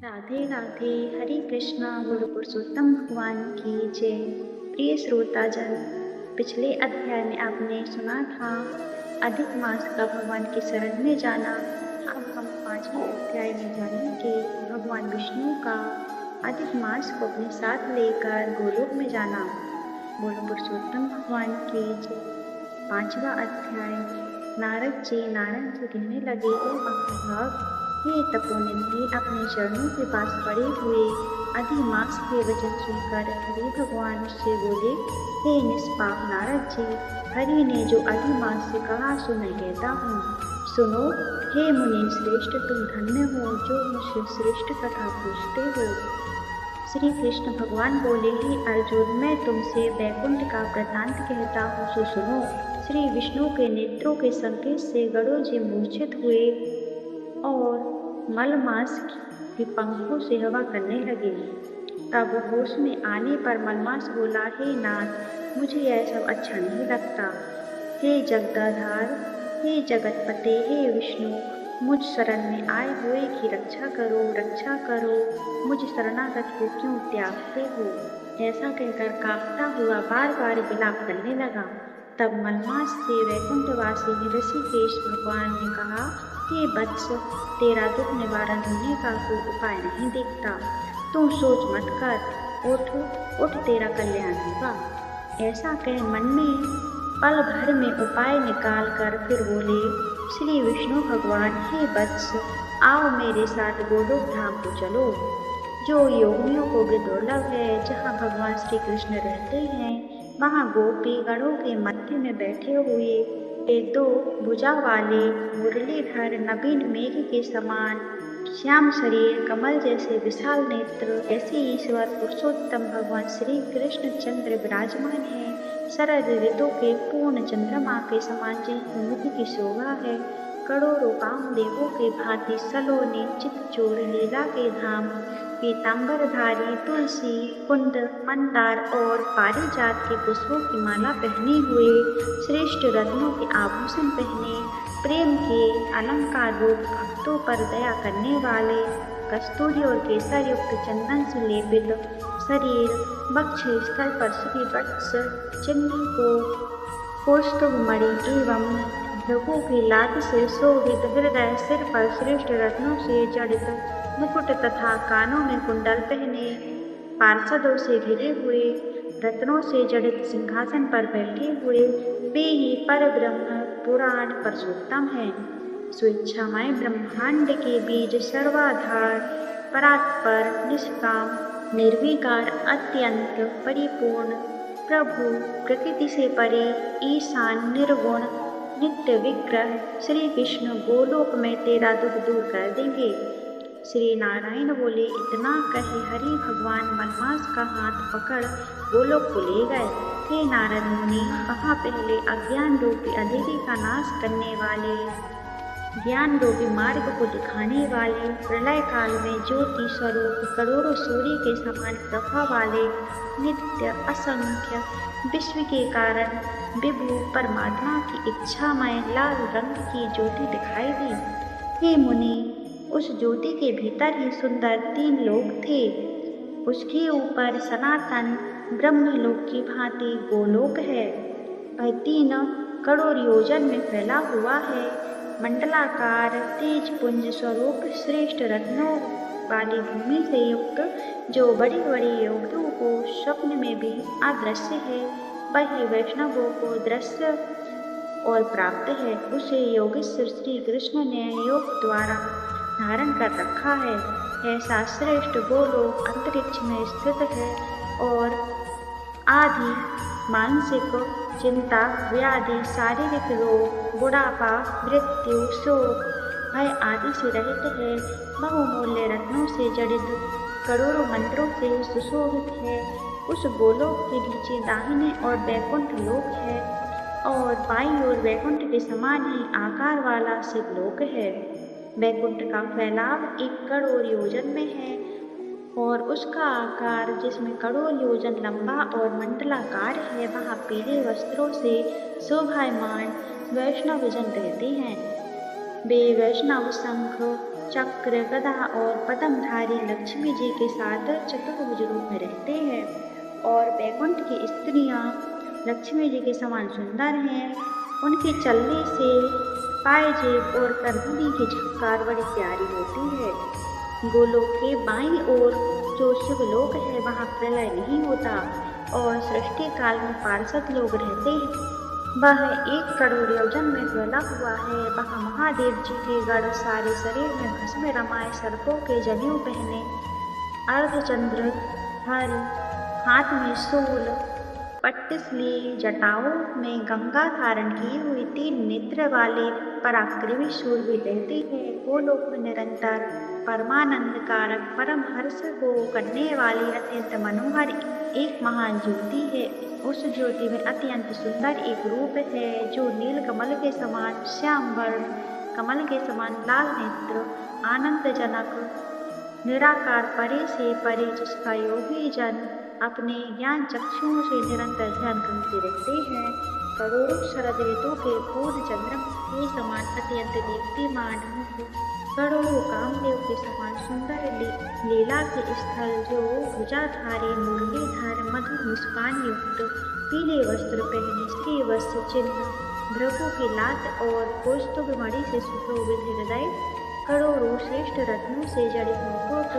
राधे राधे। हरे कृष्णा। गुरु पुरुषोत्तम भगवान की जय। प्रिय श्रोताजन, पिछले अध्याय में आपने सुना था अधिक मास का भगवान की शरण में जाना। अब हम 5वें अध्याय में जानेंगे भगवान विष्णु का अधिक मास को अपने साथ लेकर गोलोक में जाना। बोलो पुरुषोत्तम भगवान की जय। 5वां अध्याय। नारद जी कहने लगे, हे महाभाग, हे तपोनिधि, अपने चरणों के पास पड़े हुए अधिमास के वचन सुनकर हरि भगवान उससे बोले, हे निष्पाप नारद जी, हरि ने जो अधिमास से कहा सो मैं कहता हूँ, सुनो। हे मुनि श्रेष्ठ, तुम धन्य हो जो मुझसे श्रेष्ठ कथा पूछते हो। श्री कृष्ण भगवान बोले, ही अर्जुन, मैं तुमसे वैकुंठ का वृतांत कहता हूँ, सो सुनो। श्री विष्णु के नेत्रों के संकेत से गरुड़ जी मूर्छित हुए और मलमास के पंखों से हवा करने लगे। तब होश में आने पर मलमास बोला, हे नाथ, मुझे यह सब अच्छा नहीं लगता। हे जगदाधार, हे जगतपते, हे विष्णु, मुझ शरण में आए हुए की रक्षा करो, रक्षा करो। मुझ शरणागत को क्यों त्यागते हो? ऐसा कहकर कांपता हुआ बार बार विलाप करने लगा। तब मलमास से वैकुंठवासी ऋषिकेश भगवान ने कहा, हे वत्स, तेरा दुख निवारण होने का कोई उपाय नहीं दिखता। तू सोच मत कर, उठ उठ, तेरा कल्याण होगा। ऐसा कह मन में पल भर में उपाय निकाल कर फिर बोले, श्री विष्णु भगवान, हे वत्स, आओ मेरे साथ गोलोक धाम को चलो, जो योगियों को भी दुर्लभ है। जहाँ भगवान श्री कृष्ण रहते हैं, वहाँ गोपी गणों के मध्य में बैठे हुए वे दो भुजा वाले मुरलीधर नवीन मेघ के समान श्याम शरीर, कमल जैसे विशाल नेत्र, ऐसे ईश्वर पुरुषोत्तम भगवान श्री कृष्ण चंद्र विराजमान है। शरद ऋतु के पूर्ण चंद्रमा के समान जिन मुख की शोभा है, करोड़ों कामदेवों के भांति सलोने चितचोर लीला के धाम, पीताम्बरधारी तुलसी, कुंद, मंदार और पारिजात के पुष्पों की माला पहने हुए, श्रेष्ठ रत्नों के आभूषण पहने, प्रेम के अलंकार रूप भक्तों पर दया करने वाले, कस्तूरी और केसर युक्त चंदन से लेपित शरीर, वक्ष स्थल पर श्री वत्स चिन्ह को कौस्तुभमणि एवं भृगु की लाज से शोभित हृदय, सिर पर श्रेष्ठ रत्नों से जड़ित मुकुट तथा कानों में कुंडल पहने, पार्षदों से घिरे हुए, रत्नों से जड़ित सिंहासन पर बैठे हुए, वे ही पर ब्रह्म पुराण पुरुषोत्तम है। स्वेच्छामय ब्रह्मांड के बीज, सर्वाधार, परात्पर, निष्काम, निर्विकार, अत्यंत परिपूर्ण, प्रभु, प्रकृति से परे, ईशान, निर्गुण, नित्य विग्रह श्री कृष्ण गोलोक में तेरा दुख दूर कर देंगे। श्री नारायण बोले। इतना कहे हरि भगवान मलमास का हाथ पकड़ गोलोक को ले गए। हे नारद मुनि, वहाँ पहले अज्ञान रूपी अंधेरे का नाश करने वाले, ज्ञान रूपी मार्ग को दिखाने वाले, प्रलय काल में ज्योति स्वरूप करोड़ों सूर्य के समान प्रभा वाले, नित्य असंख्य विश्व के कारण विभु परमात्मा की इच्छामय लाल रंग की ज्योति दिखाई दी। हे मुनि, उस ज्योति के भीतर ही सुंदर 3 लोक थे। उसके ऊपर सनातन ब्रह्मलोक की भांति गोलोक है। वह 3 करोड़ योजन में फैला हुआ है। मंडलाकार तेज पुंज स्वरूप श्रेष्ठ रत्नों वाली भूमि से युक्त, जो बड़ी बड़ी योगियों को स्वप्न में भी अदृश्य है, वही वैष्णवों को दृश्य और प्राप्त है। उसे योगेश्वर श्री कृष्ण ने योग द्वारा धारण कर रखा है। ऐसा श्रेष्ठ गोलोक अंतरिक्ष में स्थित है और आदि मानसिक चिंता, व्याधि, शारीरिक रोग, बुढ़ापा, मृत्यु, शोक, भय आदि से रहित है। बहुमूल्य रत्नों से जड़ित करोड़ों मंत्रों से सुशोभित है। उस गोलोक के नीचे दाहिने और वैकुंठ लोक है और बाईं ओर वैकुंठ के समान ही आकार वाला शिवलोक है। वैकुंठ का फैलाव 1 करोड़ योजन में है और उसका आकार जिसमें करोड़ योजन लंबा और मंडलाकार है, वहाँ पीले वस्त्रों से शोभायमान वैष्णवजन रहते हैं। वे वैष्णव शंख चक्र गदा और पद्मधारी लक्ष्मी जी के साथ चतुर्भुज रूप में रहते हैं और वैकुंठ की स्त्रियां लक्ष्मी जी के समान सुंदर हैं। उनके चलने से पायजेब और करधनी की झंकार बड़ी प्यारी होती है। गोलोक के बाईं ओर जो शिवलोक है वहाँ प्रलय नहीं होता और सृष्टि काल में पार्षद लोग रहते हैं। वह 1 करोड़ योजन में फैला हुआ है। वहाँ महादेव जी के गढ़ सारे शरीर में भस्म रमाए सर्पों के जनेऊ पहने अर्धचंद्र हर हाथ में शूल पट्टिस लिए जटाओं में गंगा धारण की हुई 3 नेत्र वाले पराक्रमी शूर भी रहते हैं। वो लोग में निरंतर परमानंद कारक परम हर्ष को करने वाली अत्यंत मनोहर एक महान ज्योति है। उस ज्योति में अत्यंत सुंदर एक रूप है जो नील कमल के समान श्याम वर्ण, कमल के समान लाल नेत्र, आनंदजनक निराकार परे से परे, जिसका योगी जन अपने ज्ञान चक्षुओं से निरंतर ध्यान करते रहते हैं। करोड़ों शरद ऋतु के पूर्ण चंद्रमा के समान अत्यंत दीप्तिमान मुख, करोड़ों कामदेव के समान सुंदर लीला के स्थल, जो भुजाधारी मुरलीधर मधुर मुस्कान युक्त पीले वस्त्र पहने श्रीवत्स चिन्ह, भ्रगु की लात और कौस्तुभ मणि से सुशोभित हृदय, करोड़ों श्रेष्ठ रत्नों से जड़े मुकुट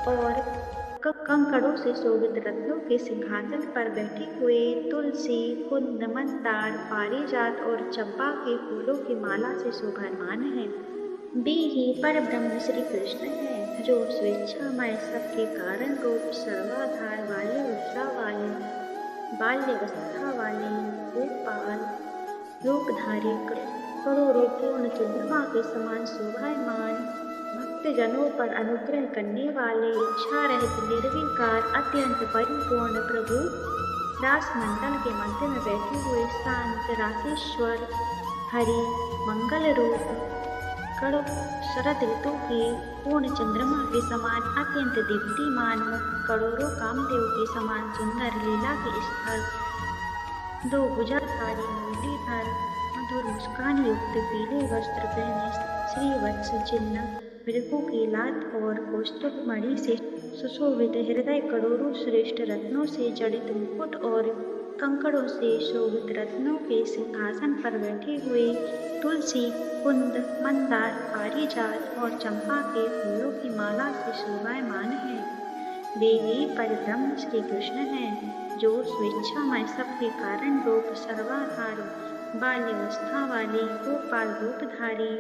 और कंकड़ों से शोभित रत्नों के सिंहासन पर बैठे हुए तुलसी, कुंद, मंदार, पारिजात और चंपा के फूलों की माला से शोभायमान है। वे ही पर ब्रह्म श्री कृष्ण है, जो स्वेच्छामय सबके कारण रूप, सर्वाधार वाले, उत्साह वाले, बाल्यावस्था वाले, गोपाल रूपधारी, करोड़ों पूर्ण चंद्रमा के समान शोभायमान, जनों पर अनुग्रह करने वाले, इच्छा रहित निर्विकार अत्यंत परिपूर्ण प्रभु, रास मंडल के मध्य में बैठे हुए शांत रासेश्वर हरि, मंगल रूप, कड़ों शरद ऋतु के पूर्ण चंद्रमा के समान अत्यंत दीप्तिमान मुख, करोड़ों कामदेव के समान सुंदर लीला के स्थल, 2 भुजाधारी मुरलीधर मधुर मुस्कान युक्त पीले वस्त्र पहने श्रीवत्स चिन्ह, भृगु की लात और कौस्तुभ मणि से सुशोभित हृदय, करोड़ों श्रेष्ठ रत्नों से जड़ित मुकुट और कंकड़ों से शोभित रत्नों के सिंहासन पर बैठे हुए तुलसी, कुंद, मंदार, पारिजात और चंपा के फूलों की माला से शोभायमान है। वे ही परब्रह्म श्री कृष्ण हैं, जो स्वेच्छामय सबके कारण रूप, सर्वाधार, बाल्यावस्था वाले, गोपाल रूपधारी,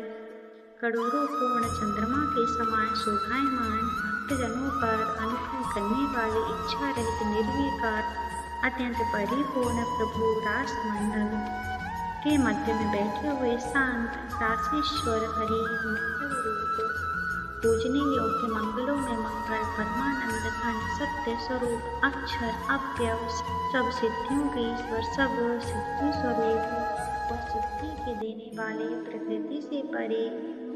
करोड़ों पूर्ण चंद्रमा के समान शोभायमान, भक्तजनों पर अनुग्रह करने वाले, इच्छा रहित निर्विकार अत्यंत परिपूर्ण प्रभु, रास मंडल के मध्य में बैठे हुए शांत रासेश्वर हरि, मंगल रूप, पूजने योग्य, मंगलों में मंगल, परमानंद घन, सत्य स्वरूप, अक्षर अव्यय, सब सिद्धियों के ईश्वर, सब सिद्धि स्वरूप और सिद्धि के देने वाले, प्रकृति से परे,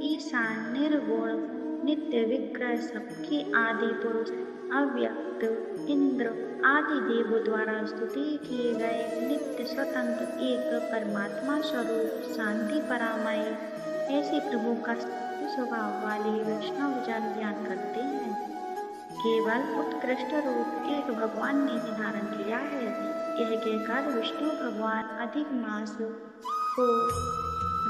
ईशान, निर्गुण, नित्य विग्रह, सबके आदि पुरुष, अव्यक्त, इंद्र आदि देवों द्वारा स्तुति किए गए, नित्य स्वतंत्र एक परमात्मा स्वरूप, शांति परामय, ऐसे प्रभु का स्वभाव वाले वैष्णव जन ध्यान करते हैं। केवल उत्कृष्ट रूप एक भगवान ने ही धारण किया है। यह कहकर विष्णु भगवान अधिक मास को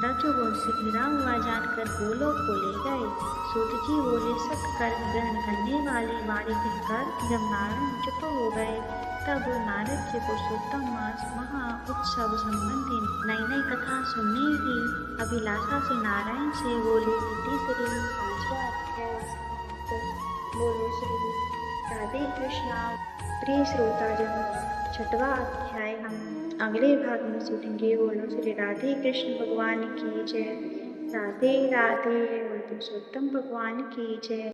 रजोगुण से घिरा हुआ जानकर गोलोक को ले गए। सूत जी बोले, सत्कर्म ग्रहण करने वाली वाणी कहकर जब नारायण चुप हो गए, तब नारद जी पुरुषोत्तम मास महा उत्सव संबंधी नई नई कथा सुनने की अभिलाषा से नारायण से बोले। श्री 5वां अध्याय समाप्त। बोलो श्री राधे कृष्णा। प्रिय श्रोताजन, 6वां अध्याय हम अगले भाग में सुनेंगे। बोलो श्री राधे कृष्ण भगवान की जय। राधे राधे। पुरुषोत्तम भगवान की जय।